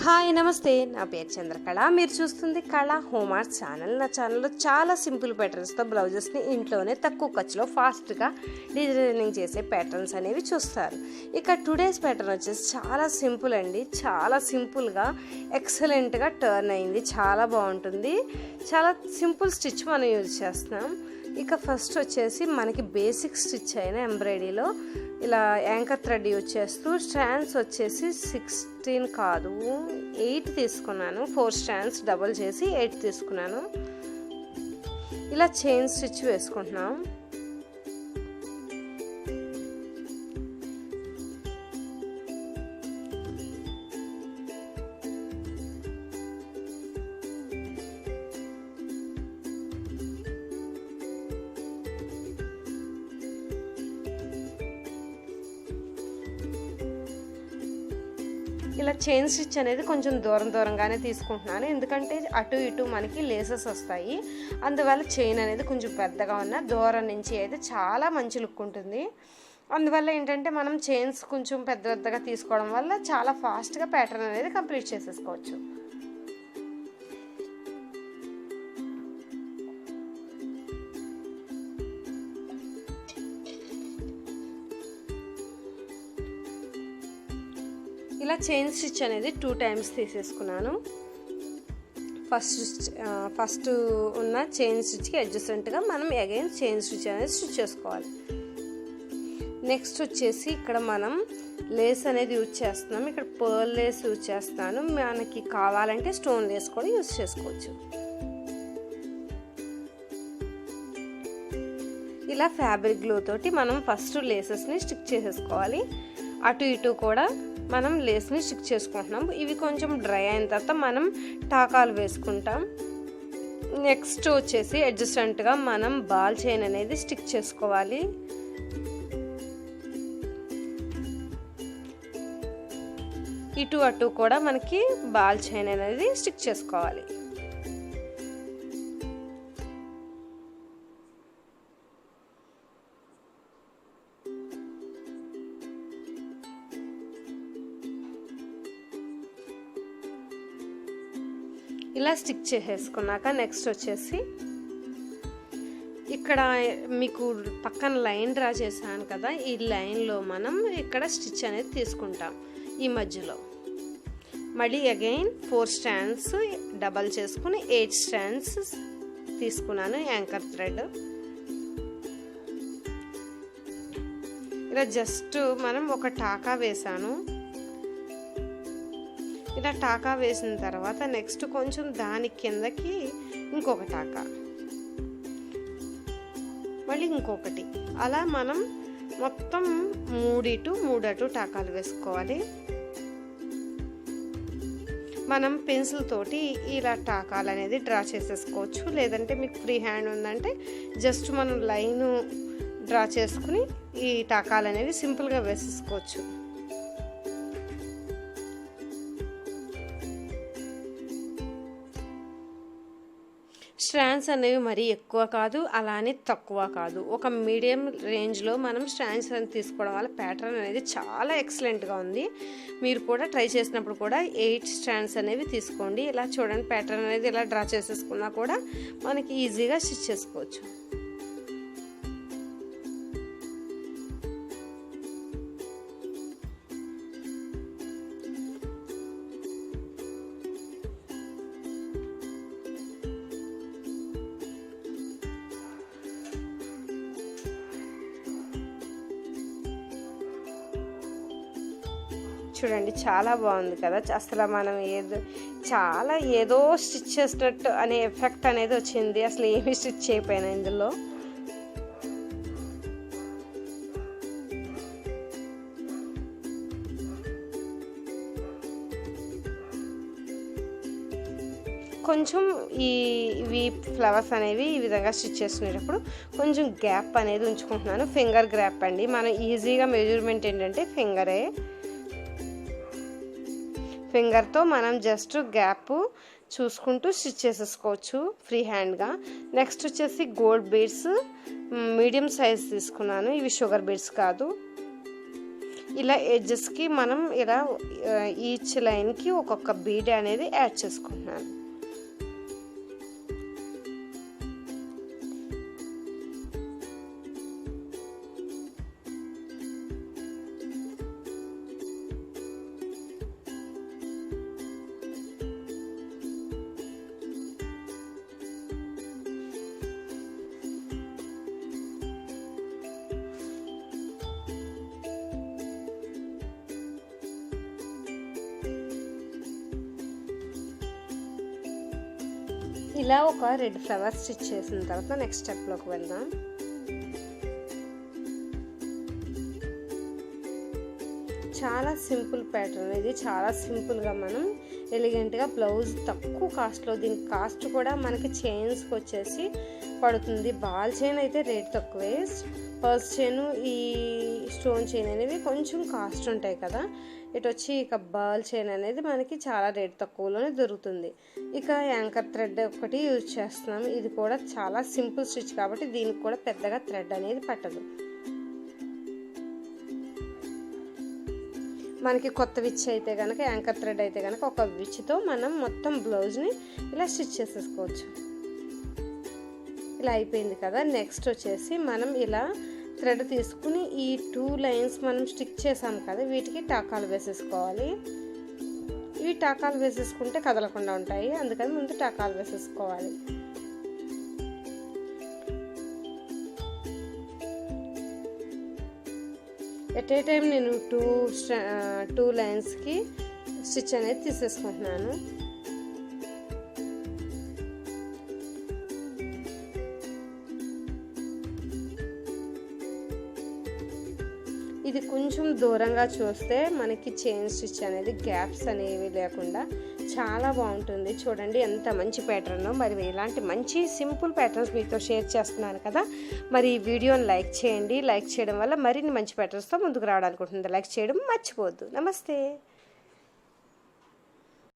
Hi నమస్తే, నా పేరు చంద్రకళ. మీరు చూస్తుంది కళ హోమ్ ఆర్ట్ ఛానల్. నా ఛానల్లో చాలా సింపుల్ ప్యాటర్న్స్తో బ్లౌజెస్ని ఇంట్లోనే తక్కువ ఖర్చులో ఫాస్ట్గా డిజైనింగ్ చేసే ప్యాటర్న్స్ అనేవి చూస్తారు. ఇక టుడేస్ ప్యాటర్న్ వచ్చేసి చాలా సింపుల్ అండి. చాలా సింపుల్గా ఎక్సలెంట్గా టర్న్ అయింది. చాలా బాగుంటుంది. చాలా సింపుల్ స్టిచ్ మనం యూజ్ చేస్తున్నాం. ఇక ఫస్ట్ వచ్చేసి మనకి బేసిక్ స్టిచ్ అయిన ఎంబ్రాయిడరీలో ఇలా యాంకర్ థ్రెడ్ యూజ్ చేస్తూ స్ట్రాండ్స్ వచ్చేసి 16 కాదు 8 తీసుకున్నాను. 4 స్ట్రాండ్స్ డబుల్ చేసి 8 తీసుకున్నాను. ఇలా చైన్ స్టిచ్ వేసుకుంటున్నాం. ఇలా చైన్ స్టిచ్ అనేది కొంచెం దూరంగానే తీసుకుంటున్నాను, ఎందుకంటే అటు ఇటు మనకి లేసెస్ వస్తాయి. అందువల్ల చైన్ అనేది కొంచెం పెద్దగా ఉన్న దూరం నుంచి అయితే చాలా మంచి లుక్ ఉంటుంది. అందువల్ల ఏంటంటే మనం చైన్స్ కొంచెం పెద్దగా తీసుకోవడం వల్ల చాలా ఫాస్ట్గా ప్యాటర్న్ అనేది కంప్లీట్ చేసేసుకోవచ్చు. ఇలా చైన్ స్టిచ్ అనేది 2 టైమ్స్ తీసేసుకున్నాను. ఫస్ట్ ఉన్న చైన్ స్టిచ్కి అడ్జస్టెంట్గా మనం అగైన్ చైన్ స్టిచ్ అనేది స్టిచ్ చేసుకోవాలి. నెక్స్ట్ వచ్చేసి ఇక్కడ మనం లేస్ అనేది యూజ్ చేస్తున్నాం. ఇక్కడ పర్ల్ లేస్ యూజ్ చేస్తాను. మనకి కావాలంటే స్టోన్ లేస్ కూడా యూజ్ చేసుకోవచ్చు. ఇలా ఫ్యాబ్రిక్ గ్లూ తోటి మనం ఫస్ట్ లేసెస్ని స్టిక్ చేసేసుకోవాలి. అటు ఇటు కూడా మనం లేస్ని స్టిక్ చేసుకుంటున్నాం. ఇవి కొంచెం డ్రై అయిన తర్వాత మనం టాకాలు వేసుకుంటాం. నెక్స్ట్ వచ్చేసి అడ్జస్టెంట్గా మనం బాల్ చైన్ అనేది స్టిక్ చేసుకోవాలి. ఇటు అటు కూడా మనకి బాల్ చైన్ అనేది స్టిక్ చేసుకోవాలి. ఇలా స్టిక్ చేసేసుకున్నాక నెక్స్ట్ వచ్చేసి ఇక్కడ మీకు పక్కన లైన్ డ్రా చేశాను కదా, ఈ లైన్లో మనం ఇక్కడ స్టిచ్ అనేది తీసుకుంటాం. ఈ మధ్యలో మళ్ళీ అగైన్ 4 స్ట్రాండ్స్ డబల్ చేసుకుని 8 స్ట్రాండ్స్ తీసుకున్నాను యాంకర్ థ్రెడ్. ఇలా జస్ట్ మనం ఒక టాకా వేసాను. ఇలా టాకా వేసిన తర్వాత నెక్స్ట్ కొంచెం దాని కిందకి ఇంకొక టాకా, మళ్ళీ ఇంకొకటి, అలా మనం మొత్తం 3 అటు టాకాలు వేసుకోవాలి. మనం పెన్సిల్ తోటి ఇలా టాకాలు అనేది డ్రా చేసేసుకోవచ్చు. లేదంటే మీకు ఫ్రీ హ్యాండ్ ఉందంటే జస్ట్ మనం లైన్ డ్రా చేసుకుని ఈ టాకాలు అనేవి సింపుల్గా వేసేసుకోవచ్చు. స్ట్రాండ్స్ అనేవి మరీ ఎక్కువ కాదు, అలానే తక్కువ కాదు, ఒక మీడియం రేంజ్లో మనం స్ట్రాండ్స్ అనేది తీసుకోవడం వల్ల ప్యాటర్న్ అనేది చాలా ఎక్సలెంట్గా ఉంది. మీరు కూడా ట్రై చేసినప్పుడు కూడా 8 స్ట్రాండ్స్ అనేవి తీసుకోండి. ఇలా చూడండి, ప్యాటర్న్ అనేది ఇలా డ్రా చేసేసుకున్నా కూడా మనకి ఈజీగా స్టిచ్ చేసుకోవచ్చు. చూడండి, చాలా బాగుంది కదా. అసలు మనం ఏదో స్టిచ్ చేసినట్టు అనే ఎఫెక్ట్ అనేది వచ్చింది. అసలు ఏమి స్టిచ్ చేయకపోయినా ఇందులో. కొంచెం ఇవి ఫ్లవర్స్ అనేవి ఈ విధంగా స్టిచ్ చేసుకునేటప్పుడు కొంచెం గ్యాప్ అనేది ఉంచుకుంటున్నాను. ఫింగర్ గ్యాప్ అండి. మనం ఈజీగా మెజర్మెంట్ ఏంటంటే ఫింగర్తో మనం జస్ట్ గ్యాప్ చూసుకుంటూ స్టిచ్ చేసేసుకోవచ్చు ఫ్రీ హ్యాండ్గా. నెక్స్ట్ వచ్చేసి గోల్డ్ బీడ్స్ మీడియం సైజ్ తీసుకున్నాను. ఇవి షుగర్ బీడ్స్ కాదు. ఇలా ఎడ్జెస్కి మనం ఇలా ఈచ్ లైన్కి ఒక్కొక్క బీడ్ అనేది యాడ్ చేసుకుంటున్నాను. ఇలా ఒక రెడ్ ఫ్లవర్ స్టిచ్ చేసిన తర్వాత నెక్స్ట్ స్టెప్లోకి వెళ్దాం. చాలా సింపుల్ ప్యాటర్న్ ఇది. చాలా సింపుల్గా మనం ఎలిగెంట్గా బ్లౌజ్ తక్కువ కాస్ట్లో, దీని కాస్ట్ కూడా మనకి చైన్స్కి వచ్చేసి పడుతుంది. బాల్ చైన్ అయితే రేట్ తక్కువే, పర్స్ చైన్ ఈ స్టోన్ చైన్ అనేవి కొంచెం కాస్ట్ ఉంటాయి కదా. ఇటు వచ్చి ఇక బాల్ చైన్ అనేది మనకి చాలా రేట్ తక్కువలోనే దొరుకుతుంది. ఇక యాంకర్ థ్రెడ్ ఒకటి యూజ్ చేస్తున్నాం. ఇది కూడా చాలా సింపుల్ స్టిచ్ కాబట్టి దీనికి కూడా పెద్దగా థ్రెడ్ అనేది పట్టదు. మనకి కొత్త విచ్ అయితే కనుక, యాంకర్ థ్రెడ్ అయితే కనుక ఒక విచ్తో మనం మొత్తం బ్లౌజ్ని ఇలా స్టిచ్ చేసేసుకోవచ్చు. ఇలా అయిపోయింది కదా. నెక్స్ట్ వచ్చేసి మనం ఇలా థ్రెడ్ తీసుకుని ఈ 2 లైన్స్ మనం స్టిక్ చేసాం కదా, వీటికి టాకాలు వేసేసుకోవాలి. ఇవి టాకాలు వేసేసుకుంటే కదలకుండా ఉంటాయి, అందుకని ముందు టాకాలు వేసేసుకోవాలి. ఎట్ ఏ టైం నేను 2 లైన్స్కి స్టిచ్ అనేది తీసేసుకుంటున్నాను. ఇది కొంచెం దూరంగా చూస్తే మనకి చైన్ స్టిచ్ అనేది గ్యాప్స్ అనేవి లేకుండా చాలా బాగుంటుంది. చూడండి ఎంత మంచి ప్యాటర్న్. మరి ఇలాంటి మంచి సింపుల్ ప్యాటర్న్స్ మీతో షేర్ చేస్తున్నాను కదా. మరి ఈ వీడియోని లైక్ చేయండి. లైక్ చేయడం వల్ల మరిన్ని మంచి ప్యాటర్న్స్తో ముందుకు రావడానికి ఉంటుంది. లైక్ చేయడం మర్చిపోవద్దు. నమస్తే.